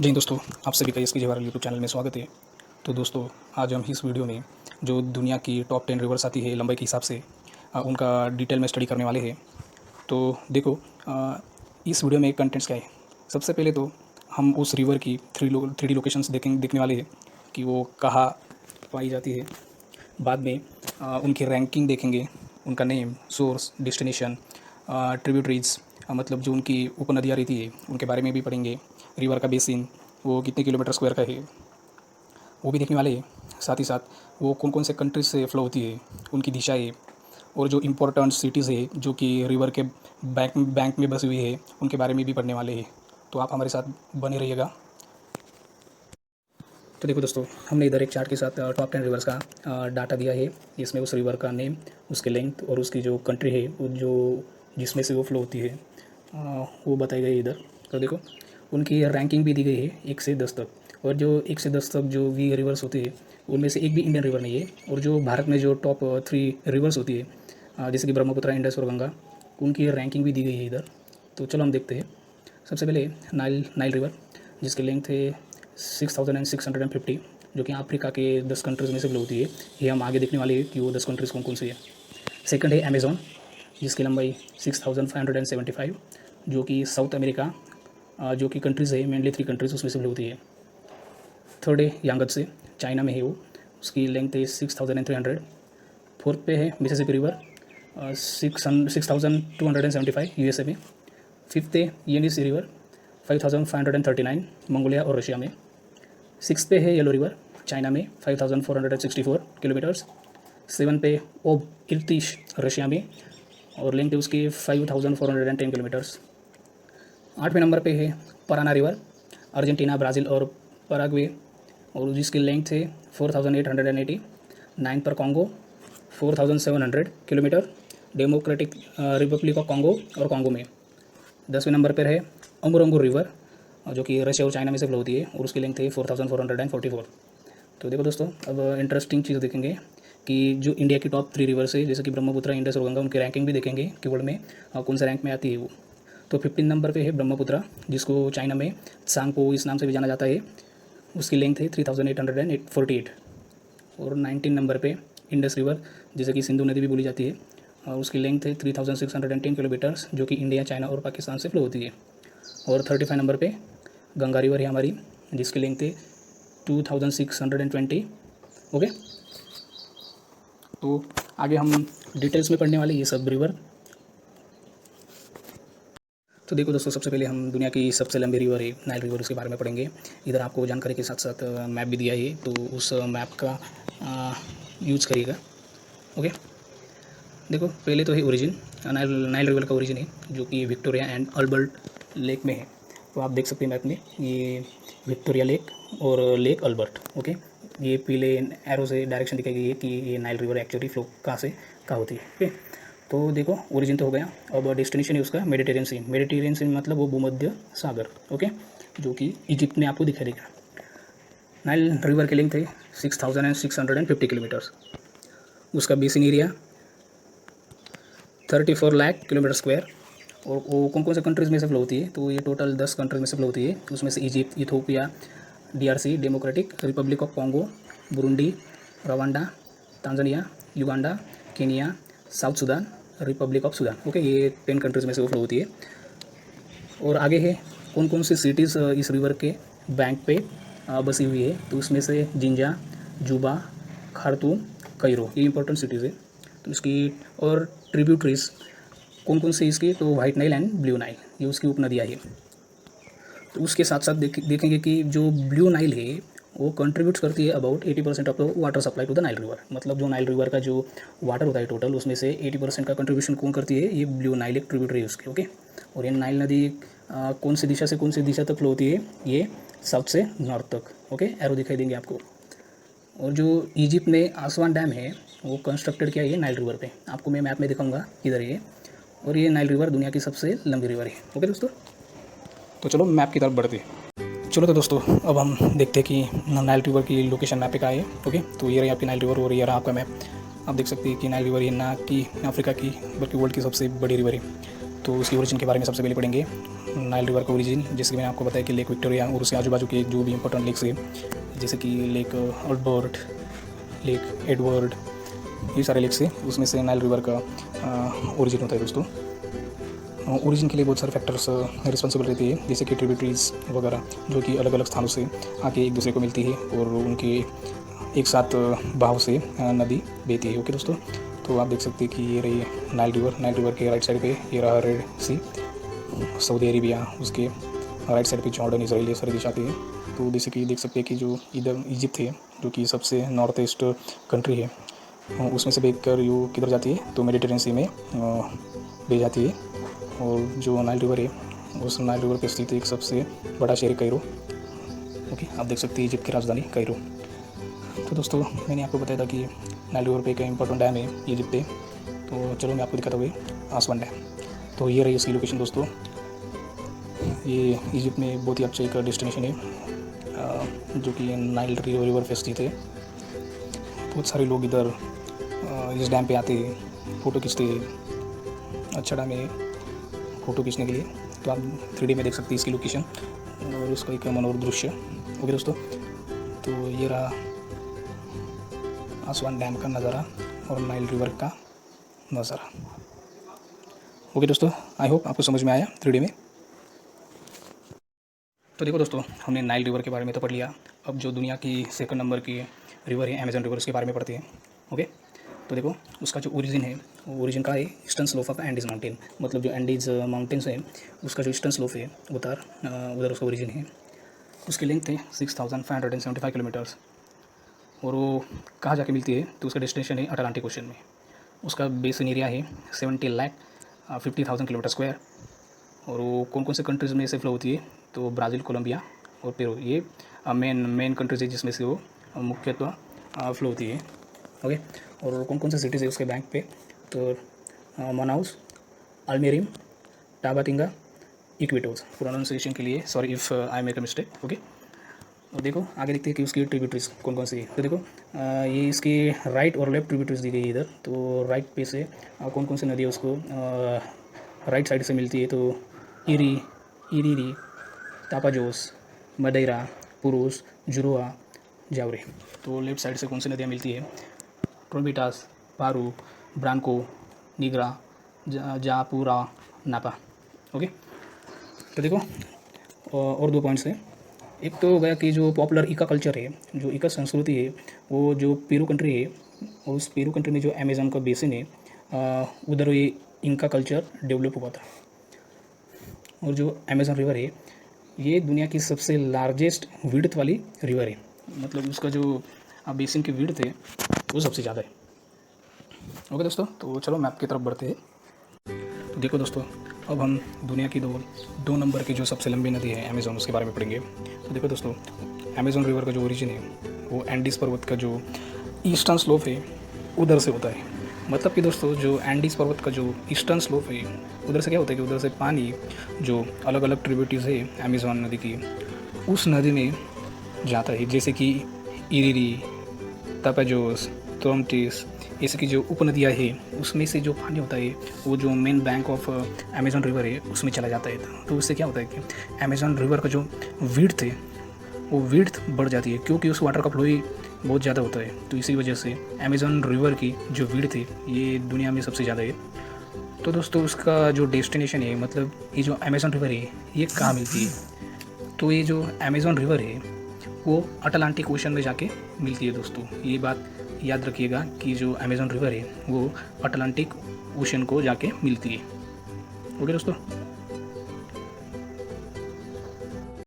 जय हिंद दोस्तों, आप सभी का एस के जवाहर यूट्यूब चैनल में स्वागत है। तो दोस्तों, आज हम इस वीडियो में जो दुनिया की टॉप 10 रिवर्स आती है लंबाई के हिसाब से उनका डिटेल में स्टडी करने वाले हैं। तो देखो, इस वीडियो में कंटेंट्स क्या है। सबसे पहले तो हम उस रिवर की थ्री डी लोकेशंस देखने वाले हैं कि वो कहाँ पाई जाती है। बाद में उनकी रैंकिंग देखेंगे, उनका नेम, सोर्स, डेस्टिनेशन, ट्रिब्यूटरीज, मतलब जो उनकी उपनदियाँ रहती है उनके बारे में भी पढ़ेंगे। रिवर का बेसिन, वो कितने किलोमीटर स्क्वायर का है, वो भी देखने वाले हैं। साथ ही साथ वो कौन कौन से कंट्रीज से फ्लो होती है, उनकी दिशाएँ, और जो इम्पोर्टेंट सिटीज़ है जो कि रिवर के बैंक में बसी हुई है, उनके बारे में भी पढ़ने वाले हैं। तो आप हमारे साथ बने रहिएगा। तो देखो दोस्तों, हमने इधर एक चार्ट के साथ टॉप 10 रिवर्स का डाटा दिया है। इसमें उस रिवर का नेम, उसके लेंथ और उसकी जो कंट्री है, वो जो जिसमें से वो फ्लो होती है, वो बताई गई है इधर। तो देखो, उनकी रैंकिंग भी दी गई है 1 से 10 तक। और जो 1 से 10 तक जो वी रिवर्स होती है, उनमें से एक भी इंडियन रिवर नहीं है। और जो भारत में जो टॉप 3 रिवर्स होती है, जैसे कि ब्रह्मपुत्र, इंडस और गंगा, उनकी रैंकिंग भी दी गई है इधर। तो चलो हम देखते हैं। सबसे पहले नाइल रिवर, जिसकी लेंथ है 6650, जो कि अफ्रीका के 10 कंट्रीज़ में से फ्लो होती है। ये हम आगे देखने वाले हैं कि वो 10 कंट्रीज़ कौन कौन सी है। सेकंड है अमेज़न, जिसकी लंबाई 6575, जो कि साउथ अमेरिका जो कि कंट्रीज़ है, मेनली 3 कंट्रीज़, उसमें से फ्लो होती है। थर्ड है यांगत्से, चाइना में है वो, उसकी लेंथ है 6300। फोर्थ पे है मिसिसिपी रिवर, 6275, यूएसए में। फिफ्थ है येनिसी रिवर, 5539, मंगोलिया और रशिया में। सिक्स पे है येलो रिवर, चाइना में, 5464 किलोमीटर्स। 7 पे ओब इर्तिश, रशिया में, और लेंथ है उसकी 5410 किलोमीटर्स। 8वें नंबर पे है पराना रिवर, अर्जेंटीना, ब्राज़ील और पैराग्वे, और जिसकी लेंथ है 4880। 9 पर Congo, 4700 kilometre, democratic Republic of Congo और कॉन्गो में। 10वें नंबर पर है अमुरंगुर रिवर, जो कि रशिया और चाइना में से फ्लो होती है, और उसकी लेंथ है 4444। तो देखो दोस्तों, अब इंटरेस्टिंग चीज़ देखेंगे कि जो इंडिया की टॉप 3 रिवर्स है, जैसे कि ब्रह्मपुत्र, इंडस और गंगा, उनकी रैंकिंग भी देखेंगे कि वर्ल्ड में कौन सा रैंक में आती है वो। तो 15 नंबर पे है ब्रह्मपुत्र, जिसको चाइना में सांगपो इस नाम से भी जाना जाता है, उसकी लेंथ है 3848। और 19 नंबर पे इंडस रिवर, जिसे कि सिंधु नदी भी बोली जाती है, और उसकी लेंथ है 3610 किलोमीटर्स, जो कि इंडिया, चाइना और पाकिस्तान से फ्लो होती है। और 35 नंबर पे गंगा रिवर है हमारी, जिसकी लेंथ है 2620। ओके, तो आगे हम डिटेल्स में पढ़ने वाले ये सब रिवर। तो देखो दोस्तों, सबसे पहले हम दुनिया की सबसे लंबी रिवर है नाइल रिवर, उसके बारे में पढ़ेंगे। इधर आपको जानकारी के साथ साथ मैप भी दिया है, तो उस मैप का यूज करिएगा। ओके, देखो, पहले तो है ओरिजिन। नाइल रिवर का ओरिजिन है जो कि विक्टोरिया एंड अल्बर्ट लेक में है। तो आप देख सकते हैं मैप में, ये विक्टोरिया लेक और लेक अल्बर्ट। ओके, ये पीले एरो से डायरेक्शन दिखाई गई है कि ये नाइल रिवर एक्चुअली फ्लो कहाँ होती है। ओके, तो देखो, ओरिजिन तो हो गया। अब डेस्टिनेशन है उसका मेडिटेरियन सी। मेडिटेरियन सी मतलब वो भूमध्य सागर, ओके, जो कि इजिप्ट में आपको दिखाई देगा। नाइल रिवर की लेंथ है 6650 किलोमीटर्स। उसका basin area 34 lakh kilometre square. और वो कौन कौन से कंट्रीज़ में से फ्लो होती है, तो ये टोटल 10 कंट्रीज़ में से फ्लो होती है। उसमें से Egypt, Ethiopia, DRC, democratic Republic of Congo, Burundi, Rwanda, Tanzania, Uganda, Kenya, south Sudan, Republic of Sudan. Okay, ये 10 कंट्रीज़ में से वो फ्लो होती है। और आगे है कौन कौन सी सिटीज़ इस रिवर के बैंक पे बसी हुई है, तो उसमें से जिंजा, जुबा, खार्तूम, कैरो, ये इंपॉर्टेंट सिटीज़ है। तो इसकी और ट्रिब्यूटरीज कौन कौन सी इसकी, तो white Nile and blue Nile, ये उसकी उपनदियाँ है। तो उसके साथ साथ देखेंगे कि जो ब्लू नाइल है वो कंट्रीब्यूट करती है about 80% of the water supply to the Nile river. मतलब जो नाइल रिवर का जो वाटर होता है टोटल, उसमें से 80% का कंट्रीब्यूशन कौन करती है, ये ब्लू नाइल एक ट्रिब्यूटरी है उसकी। ओके, और ये नाइल नदी कौन सी दिशा से कौन सी दिशा तक फ्लो होती है, ये साउथ से नॉर्थ तक। ओके, एरो दिखाई देंगे आपको। और जो इजिप्ट में आसवान डैम है वो कंस्ट्रक्टेड किया है नाइल रिवर पे, आपको मैं मैप में दिखाऊंगा किधर है। और ये नाइल रिवर दुनिया की सबसे लंबी रिवर है। ओके दोस्तों, तो चलो मैप की तरफ बढ़ते हैं। चलो तो दोस्तों, अब हम देखते हैं कि नाइल रिवर की लोकेशन मैप पे कहाँ है। ओके, तो ये रही आपकी नाइल रिवर और ये रहा आपका मैप। आप देख सकते हैं कि नाइल रिवर ये ना कि अफ्रीका की बल्कि वर्ल्ड की सबसे बड़ी रिवर है। तो उसकी ओरिजिन के बारे में सबसे पहले पढ़ेंगे। नाइल रिवर का ओरिजिन, जैसे कि मैंने आपको बताया कि लेक विक्टोरिया और उसके आजू बाजू के जो भी इंपॉर्टेंट लेक्स है, जैसे कि लेक अल्बर्ट, लेक एडवर्ड, ये सारे लेक्स हैं, उसमें से नाइल रिवर का ओरिजिन होता है दोस्तों। ओरिजिन के लिए बहुत सारे फैक्टर्स रिस्पॉन्सिबल रहते हैं, जैसे कि ट्रिब्यूटरीज वगैरह जो कि अलग अलग स्थानों से आके एक दूसरे को मिलती है और उनके एक साथ बहाव से नदी बहती है। ओके दोस्तों, तो आप देख सकते हैं कि ये रही नाइल रिवर। नाइल रिवर के राइट साइड पे ये रहा रेड सी, सऊदी अरेबिया, उसके राइट साइड पे जॉर्डन, इसराइल, ये सारी देश आती है। तो जैसे कि देख सकते हैं कि जो इधर इजिप्ट है, जो कि सबसे नॉर्थ ईस्ट कंट्री है, उसमें से बह कर यू किधर जाती है, तो मेडिटेरियन सी में बह जाती है। और जो नाइल रिवर है, उस नाइल रिवर पे स्थित एक सबसे बड़ा शहर कैरो। ओके, आप देख सकते हैं इजिप्ट की राजधानी कैरो। तो दोस्तों, मैंने आपको बताया था कि नाइल रिवर पे एक इम्पोर्टेंट डैम है इजिप्ट पे, तो चलो मैं आपको दिखाता हुए आसवान डैम। तो ये रही इसकी लोकेशन दोस्तों। ये इजिप्ट में बहुत ही अच्छा एक डेस्टिनेशन है, जो कि नाइल रिवर पे स्थित है। बहुत सारे लोग इधर इस डैम पे आते हैं, फ़ोटो खींचते हैं। अच्छा डैम है फ़ोटो खींचने के लिए। तो आप 3D में देख सकते हैं इसकी लोकेशन और उसका एक मनोहर दृश्य। ओके दोस्तों, तो ये रहा आसवान डैम का नज़ारा और नाइल रिवर का नज़ारा। ओके दोस्तों, आई होप आपको समझ में आया 3D में। तो देखो दोस्तों, हमने नाइल रिवर के बारे में तो पढ़ लिया। अब जो दुनिया की सेकंड नंबर की रिवर है अमेजन रिवर, उसके बारे में पढ़ते हैं। ओके, तो देखो उसका जो ओरिजिन है, वो ओरिजिन का है eastern slope of Andes mountain. मतलब जो एंडीज माउंटेन्स है, उसका जो ईस्टर्न स्लोप है उधर उसका ओरिजिन है। उसकी लेंथ है 6575 किलोमीटर्स। और वो कहाँ जाके मिलती है, तो उसका डेस्टिनेशन है अटलांटिक ओशन में। उसका बेसिन एरिया है 70,50,000 किलोमीटर स्क्वायर। और वो कौन कौन से कंट्रीज़ में से फ्लो होती है, तो ब्राज़ील, कोलंबिया और पेरू, ये मेन कंट्रीज़ है जिसमें से वो मुख्यतः फ्लो होती है। ओके, और कौन कौन से सिटीज़ है उसके बैंक पे, तो मनाउस, अल्मेरिम, टाबातिंगा, इक्विटोस। प्रोनाउंसिएशन के लिए sorry if I make a mistake. Okay, और देखो आगे देखते हैं कि उसकी ट्रिब्यूटरीज कौन कौन सी है। तो देखो ये इसकी राइट और लेफ्ट ट्रिब्यूटरीज दी गई है इधर। तो राइट पे से कौन कौन सी नदी है उसको राइट साइड से मिलती है, तो इरीरी, तापाजोस, मदेरा, पुरुष, जुरुआ, जावरे। तो लेफ्ट साइड से कौन सी नदियाँ मिलती है, ट्रोम्बिटास, पारू, ब्रांको, निग्रा, जापुरा, नापा। ओके, तो देखो और 2 पॉइंट्स हैं। एक तो हो गया कि जो पॉपुलर इका कल्चर है, जो इका संस्कृति है, वो जो पेरू कंट्री है, उस पेरू कंट्री में जो अमेज़न का बेसिन है, उधर ये इनका कल्चर डेवलप हुआ था। और जो अमेज़न रिवर है, ये दुनिया की सबसे लार्जेस्ट विड्थ वाली रिवर है। मतलब उसका जो बेसिन की विड्थ है वो सबसे ज़्यादा है। ओके दोस्तों, तो चलो मैप की तरफ बढ़ते हैं। तो देखो दोस्तों, अब हम दुनिया की 2 नंबर की जो सबसे लंबी नदी है अमेज़न, उसके बारे में पढ़ेंगे। तो देखो दोस्तों, अमेज़न रिवर का जो ओरिजिन है, वो एंडीज़ पर्वत का जो ईस्टर्न स्लोप है उधर से होता है। मतलब कि दोस्तों, जो एंडीज़ पर्वत का जो ईस्टर्न स्लोप है, उधर से क्या होता है कि उधर से पानी जो अलग अलग ट्रिब्यूटरीज है अमेज़न नदी की, उस नदी में जाता है। जैसे कि इरीरी, तापाजोस, तोरंटिस, ऐसे की जो उपनदियाँ हैं, उसमें से जो पानी होता है वो जो main bank of Amazon river है उसमें चला जाता है। तो उससे क्या होता है कि अमेज़न रिवर का जो विड्थ है वो विड्थ बढ़ जाती है, क्योंकि उस वाटर का फ्लो ही बहुत ज़्यादा होता है। तो इसी वजह से अमेज़न रिवर की जो विड्थ है ये दुनिया में सबसे ज़्यादा है। तो दोस्तों, उसका जो डेस्टिनेशन है, मतलब ये जो अमेज़न रिवर है ये कहाँ मिलती है, तो ये जो अमेज़न रिवर है वो अटलांटिक ओशन में जाके मिलती है। दोस्तों, ये बात याद रखिएगा कि जो अमेज़न रिवर है वो अटलांटिक ओशन को जाके मिलती है। ओके दोस्तों।